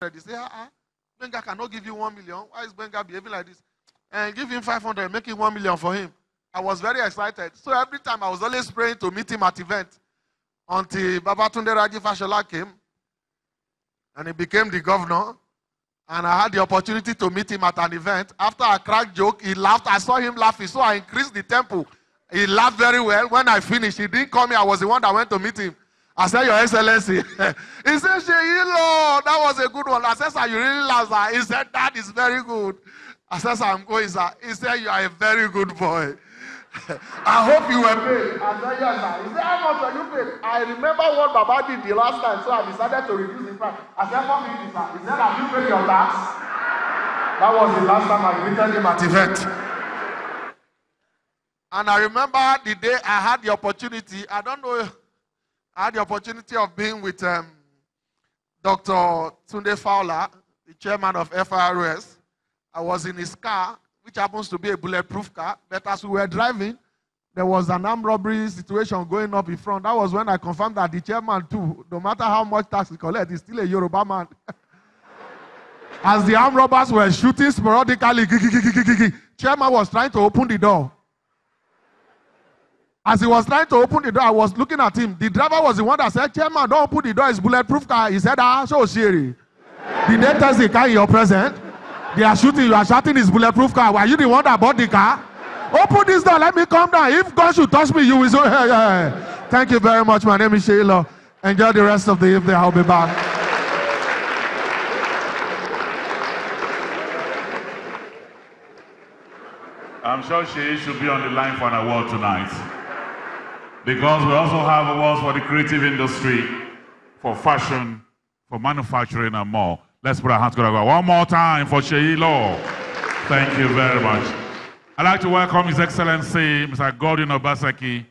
They say, Benga cannot give you 1 million. Why is Benga behaving like this? And give him 500, make it 1 million for him. I was very excited. So every time I was always praying to meet him at event until Babatunde Raji Fashola came and he became the governor. And I had the opportunity to meet him at an event. After a crack joke, he laughed. I saw him laughing, so I increased the tempo. He laughed very well. When I finished, he didn't call me. I was the one that went to meet him. I said, Your Excellency. He said, Sheilo, that was a good one. I said, Sir, you really laughed, sir. He said, that is very good. I said, Sir, I'm going, sir. He said, you are a very good boy. I hope you were paid. I said, yes, sir. He said, how much are you paid? I remember what Baba did the last time, so I decided to reduce the price. I said, $450, sir. He said, have you paid your tax? That was the last time I greeted him at event. And I remember the day I had the opportunity, I had the opportunity of being with Dr. Tunde Fowler, the chairman of FIRS. I was in his car, which happens to be a bulletproof car. But as we were driving, there was an armed robbery situation going up in front. That was when I confirmed that the chairman too, no matter how much tax he collects, he's still a Yoruba man. As the armed robbers were shooting sporadically, chairman was trying to open the door. As he was trying to open the door, I was looking at him. The driver was the one that said, Chairman, don't open the door, it's bulletproof car. He said, so Siri. Did they test the car in your present? They are shooting, you are shouting his bulletproof car. Were you the one that bought the car? Open this door, let me come down. If God should touch me, you will say, hey. Thank you very much. My name is Sheila. Enjoy the rest of the evening. I'll be back. I'm sure she should be on the line for an award tonight. Because we also have awards for the creative industry, for fashion, for manufacturing, and more. Let's put our hands together one more time for Sheilo. Thank you very much. I'd like to welcome His Excellency, Mr. Gordon Obaseki,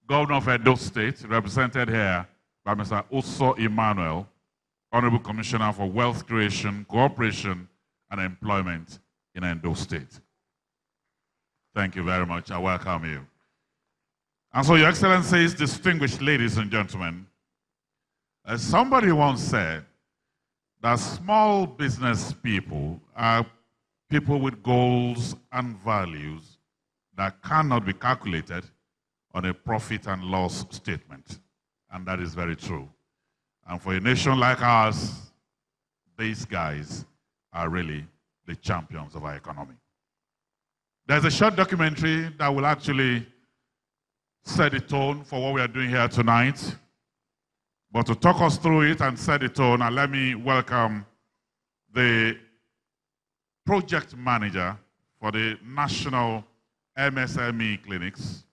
Governor of Edo State, represented here by Mr. Uso Emmanuel, Honorable Commissioner for Wealth Creation, Cooperation, and Employment in Edo State. Thank you very much. I welcome you. And so, Your Excellencies, distinguished ladies and gentlemen, as somebody once said, that small business people are people with goals and values that cannot be calculated on a profit and loss statement. And that is very true. And for a nation like ours, these guys are really the champions of our economy. There's a short documentary that will actually set the tone for what we are doing here tonight. But to talk us through it and set the tone, and let me welcome the project manager for the National MSME Clinics.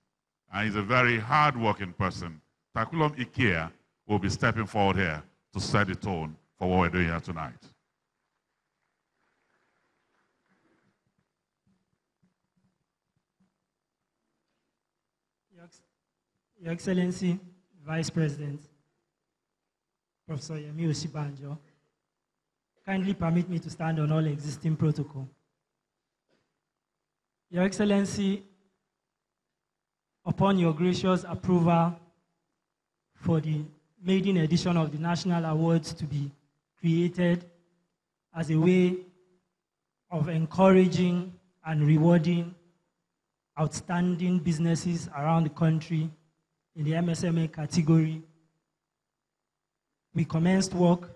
And he's a very hard-working person. Takulom Ikea will be stepping forward here to set the tone for what we're doing here tonight. Your Excellency, Vice President, Professor Yemi Osibanjo, kindly permit me to stand on all existing protocol. Your Excellency, upon your gracious approval for the maiden edition of the National Awards to be created as a way of encouraging and rewarding outstanding businesses around the country in the MSME category, we commenced work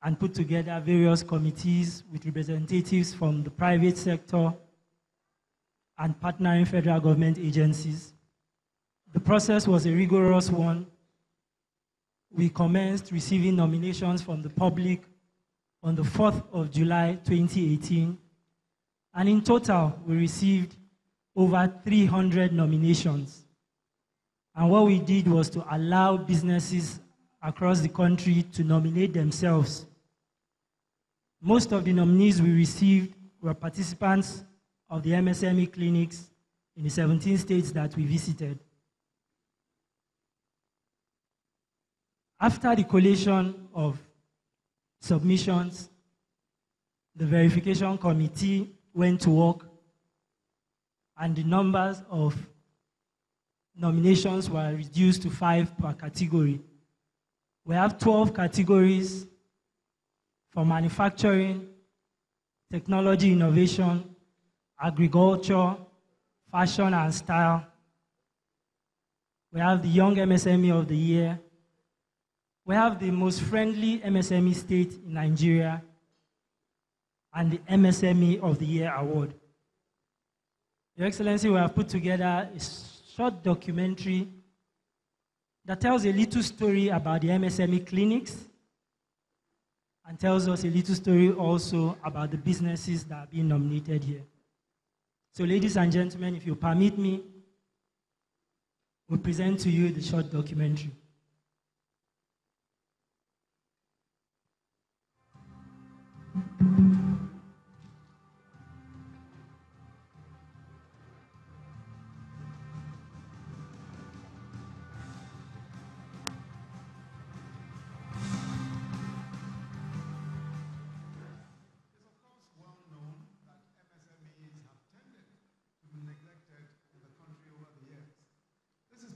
and put together various committees with representatives from the private sector and partnering federal government agencies. The process was a rigorous one. We commenced receiving nominations from the public on the 4th of July, 2018. And in total, we received over 300 nominations. And what we did was to allow businesses across the country to nominate themselves. Most of the nominees we received were participants of the MSME clinics in the 17 states that we visited. After the collation of submissions, the verification committee went to work, and the numbers of nominations were reduced to 5 per category. We have 12 categories for manufacturing, technology innovation, agriculture, fashion and style. We have the Young MSME of the Year. We have the most friendly MSME state in Nigeria, and the MSME of the Year award. Your Excellency, we have put together a short documentary that tells a little story about the MSME clinics and tells us a little story also about the businesses that are being nominated here. So ladies and gentlemen, if you permit me, we'll present to you the short documentary.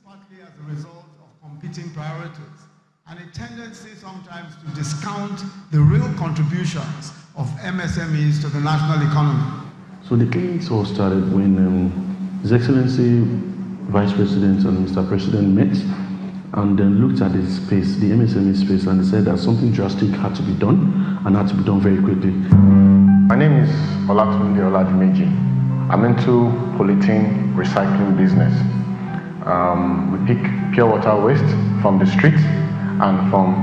Partly as a result of competing priorities and a tendency sometimes to discount the real contributions of MSMEs to the national economy. So the clinics all started when His Excellency Vice President and Mr. President met and then looked at the space, the MSME space, and they said that something drastic had to be done and had to be done very quickly. My name is Olatunde Oladimeji. I'm into polythene recycling business. We pick pure water waste from the streets and from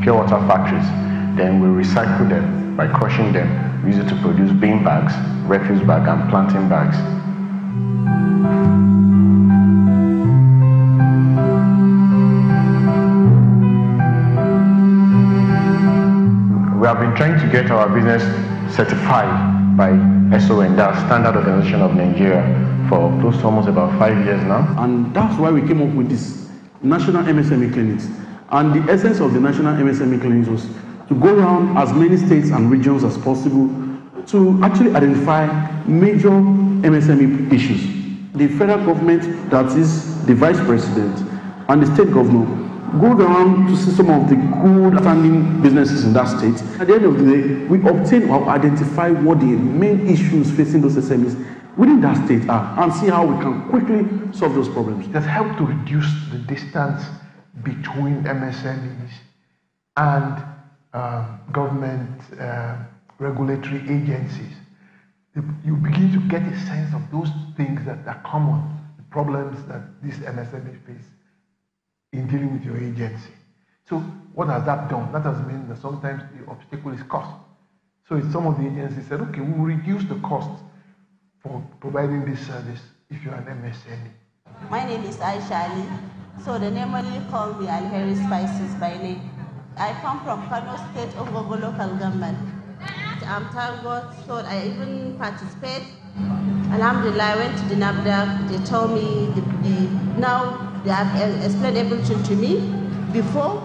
pure water factories. Then we recycle them by crushing them. We use it to produce bin bags, refuse bags, and planting bags. We have been trying to get our business certified by SON, that's Standard Organization of Nigeria, for close to almost about 5 years now. And that's why we came up with this National MSME Clinics. And the essence of the National MSME Clinics was to go around as many states and regions as possible to actually identify major MSME issues. The federal government, that is the vice president, and the state governor, go around to see some of the good standing businesses in that state. At the end of the day, we obtain or identify what the main issues facing those SMEs within that state are and see how we can quickly solve those problems. It has helped to reduce the distance between MSMEs and government regulatory agencies. You begin to get a sense of those things that are common, the problems that these MSMEs face in dealing with your agency. So what has that done? That has meant that sometimes the obstacle is cost. So some of the agencies said, okay, we will reduce the cost for providing this service if you're an MSME. My name is Aisha Ali. So they normally call me Alheri Spices by name. I come from Kano State, Ogogo local government. I'm Tango, so I even participate. Alhamdulillah, I went to the NAFDAC. They told me now they have explained everything to me. Before,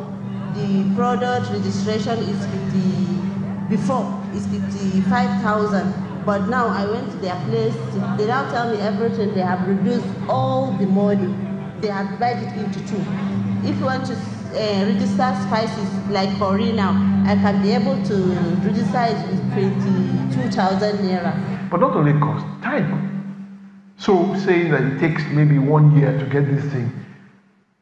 the product registration is 55,000. But now I went to their place. They now tell me everything. They have reduced all the money. They have divided it into two. If you want to register spices like curry now, I can be able to register it with 22,000 naira. But not only cost, time. So saying that it takes maybe 1 year to get this thing,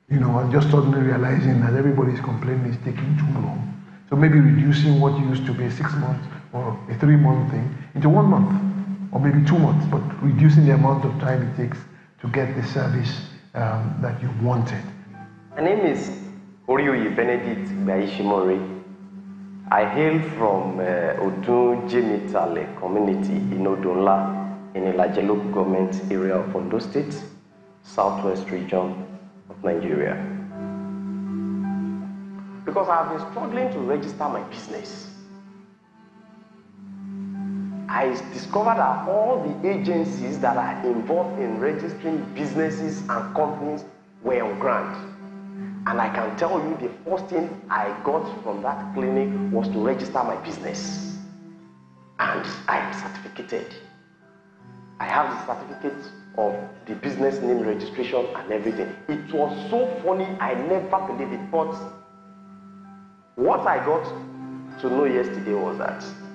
and just suddenly realizing that everybody's complaining it's taking too long. So maybe reducing what used to be a 6 months or a 3-month thing into 1 month, or maybe 2 months, but reducing the amount of time it takes to get the service that you wanted. My name is Orioyi Benedict Baishimori. I hail from Nat'l community in Odonla, in the Ilajẹ local government area of Ondo State, southwest region of Nigeria. Because I have been struggling to register my business. I discovered that all the agencies that are involved in registering businesses and companies were on grant. And I can tell you the first thing I got from that clinic was to register my business. And I am certificated. I have the certificate of the business name registration and everything. It was so funny, I never believed it. But what I got to know yesterday was that